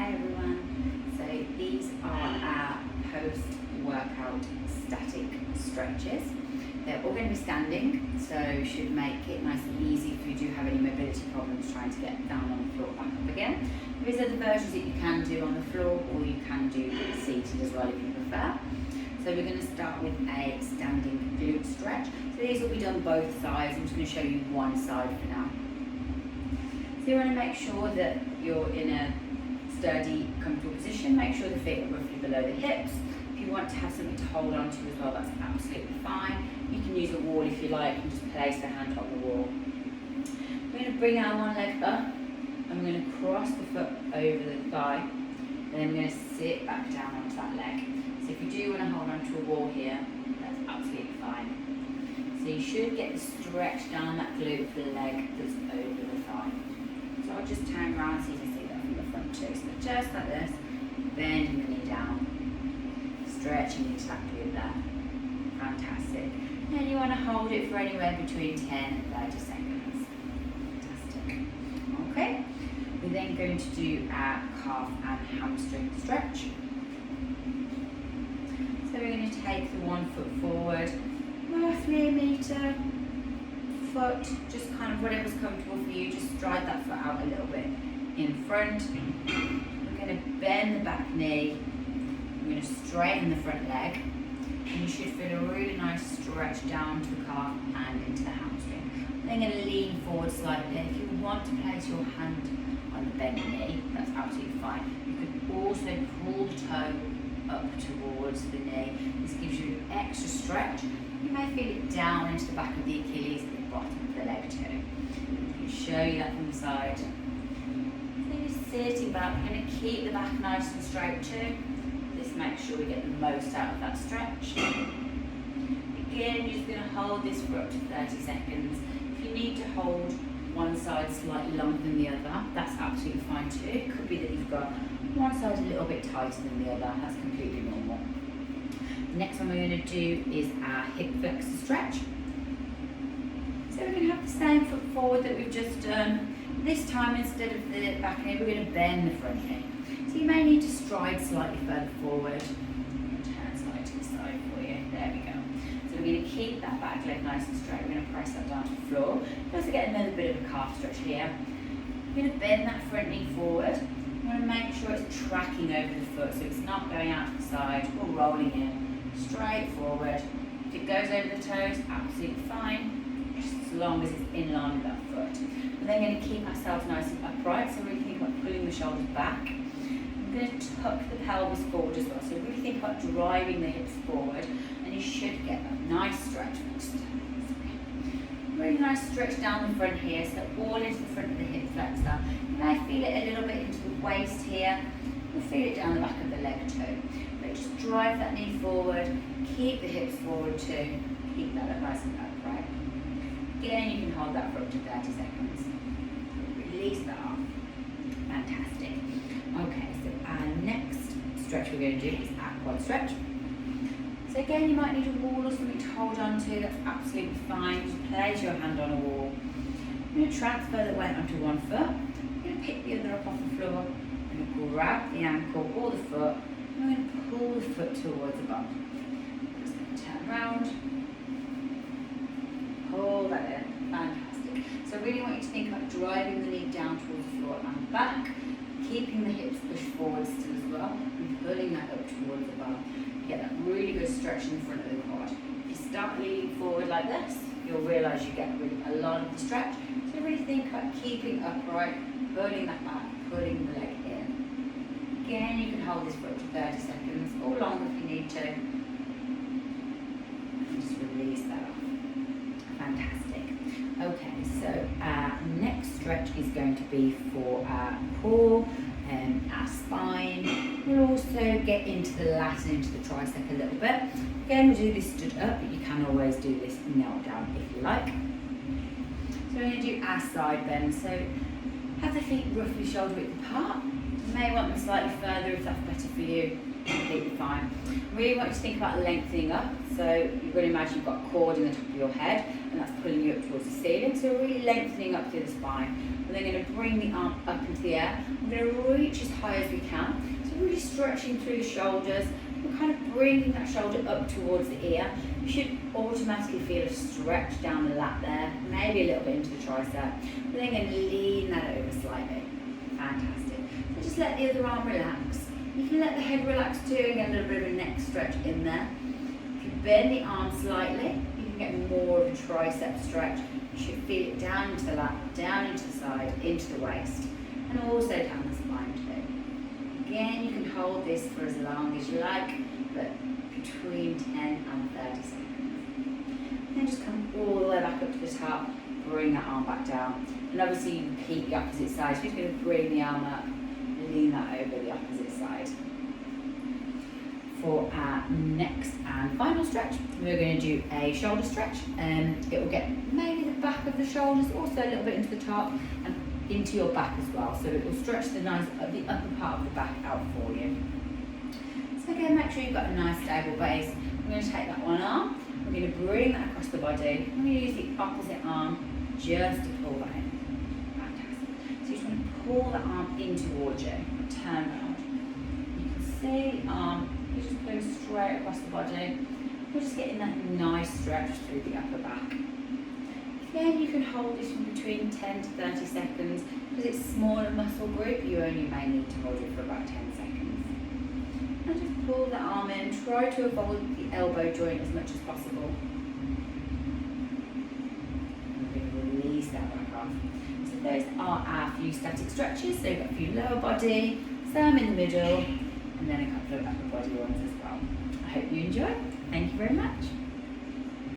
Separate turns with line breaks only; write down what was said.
Hi everyone. So these are our post-workout static stretches. They're all going to be standing, so should make it nice and easy if you do have any mobility problems trying to get down on the floor back up again. There is other versions that you can do on the floor, or you can do seated as well if you prefer. So we're going to start with a standing glute stretch. So these will be done both sides. I'm just going to show you one side for now. So you want to make sure that you're in a sturdy, comfortable position. Make sure the feet are roughly below the hips. If you want to have something to hold on to as well, that's absolutely fine. You can use a wall if you like, and just place the hand on the wall. We're going to bring our one leg up, and we're going to cross the foot over the thigh, and then we're going to sit back down onto that leg. So if you do want to hold on to a wall here, that's absolutely fine. So you should get the stretch down that glute for the leg that's over the thigh. So I'll just turn around so you can see that from the front too. So just like this, bending the knee down, stretching into that glute there. Fantastic. And you want to hold it for anywhere between 10 and 30 seconds. Fantastic. Okay. We're then going to do our calf and hamstring stretch. So we're going to take the 1 foot forward, roughly a metre, foot, just kind of whatever's comfortable for you, just stride that foot out a little bit in front. We're going to bend the back knee, we're going to straighten the front leg, and you should feel a really nice stretch down to the calf and into the hamstring. Then going to lean forward slightly. If you want to place your hand on the bent knee, that's absolutely fine. You could also pull the toe up towards the knee. This gives you an extra stretch. You may feel it down into the back of the Achilles at the bottom of the leg too. I can show you that from the side. So you're sitting back, we're going to keep the back nice and straight too. This makes sure we get the most out of that stretch. Again, you're just going to hold this for up to 30 seconds. If you need to hold one side slightly longer than the other, that's absolutely fine too. It could be that you've got one side a little bit tighter than the other. That's completely normal. The next one we're going to do is our hip flexor stretch. So we're going to have the same foot forward that we've just done. This time, instead of the back knee, we're going to bend the front knee. So you may need to stride slightly further forward. Turn slightly to the side for you. There we go. So we're going to keep that back leg nice and straight. We're going to press that down to the floor. You also get another bit of a calf stretch here. We're going to bend that front knee forward. We want to make sure it's tracking over the foot, so it's not going out to the side or rolling in. Straight forward. If it goes over the toes, absolutely fine, just as long as it's in line with that foot. We're then going to keep ourselves nice and upright, so really think about pulling the shoulders back. I'm going to tuck the pelvis forward as well, so really think about driving the hips forward, and you should get that nice stretch. Really nice stretch down the front here, so all into the front of the hip flexor. You may feel it a little bit into the waist here. You'll feel it down the back of the leg too. But just drive that knee forward, keep the hips forward too, keep that up nice and upright. Again, you can hold that for up to 30 seconds. Release that off. Fantastic. Okay, so our next stretch we're going to do is our quad stretch. So again, you might need a wall or something to hold on to, that's absolutely fine. Just place your hand on a wall. I'm going to transfer the weight onto one foot. I'm going to pick the other up off the floor. I'm going to grab the ankle or the foot. And I'm going to pull the foot towards the bum. Just going to turn around. Pull that in. Fantastic. So I really want you to think about driving the knee down towards the floor and back. Keeping the hips pushed forward still as well. And pulling that up towards the bum. Get that really good stretch in the front of the quad. If you start leaning forward like this, you'll realise you get really a lot of the stretch. So really think about keeping upright, pulling that back, pulling the leg in. Again, you can hold this for up to 30 seconds or longer if you need to. And just release that off. Fantastic. Okay, so our next stretch is going to be for our core and our spine. We'll also get into the lat and into the tricep a little bit. Again, we'll do this stood up, but you can always do this knelt down if you like. So we're going to do our side bend. So have the feet roughly shoulder width apart. You may want them slightly further if that's better for you. Completely fine. Really want you to think about lengthening up. So you've got to imagine you've got a cord in the top of your head, and that's pulling you up towards the ceiling. So we're really lengthening up through the spine. We're then going to bring the arm up into the air. We're going to reach as high as we can. So really stretching through the shoulders. We're kind of bringing that shoulder up towards the ear. You should automatically feel a stretch down the lat there, maybe a little bit into the tricep. We're then going to lean that over slightly. Fantastic. So just let the other arm relax. You can let the head relax too and get a little bit of a neck stretch in there. If you bend the arm slightly, you can get more of a tricep stretch. You should feel it down into the lat, down into the side, into the waist, and also down the spine too. Again, you can hold this for as long as you like, but between 10 and 30 seconds. Then just come all the way back up to the top, bring that arm back down. And obviously you repeat the opposite side. So you're just going to bring the arm up, lean that over the opposite side. For our next and final stretch, we're going to do a shoulder stretch. It will get mainly the back of the shoulders, also a little bit into the top and into your back as well. So it will stretch the upper part of the back out for you. So again, make sure you've got a nice stable base. I'm going to take that one arm, we're going to bring that across the body. I'm going to use the opposite arm just to pull that in. Fantastic. So you just want to pull that arm in towards you, turn around. You can see the arm. You just go straight across the body. We're just getting that nice stretch through the upper back. Again, you can hold this for between 10 to 30 seconds. Because it's a smaller muscle group, you only may need to hold it for about 10 seconds. And just pull the arm in. Try to avoid the elbow joint as much as possible. And we're going to release that back off. So those are our few static stretches. So we've got a few lower body, some in the middle, and then a couple of upper body ones as well. I hope you enjoy. Thank you very much.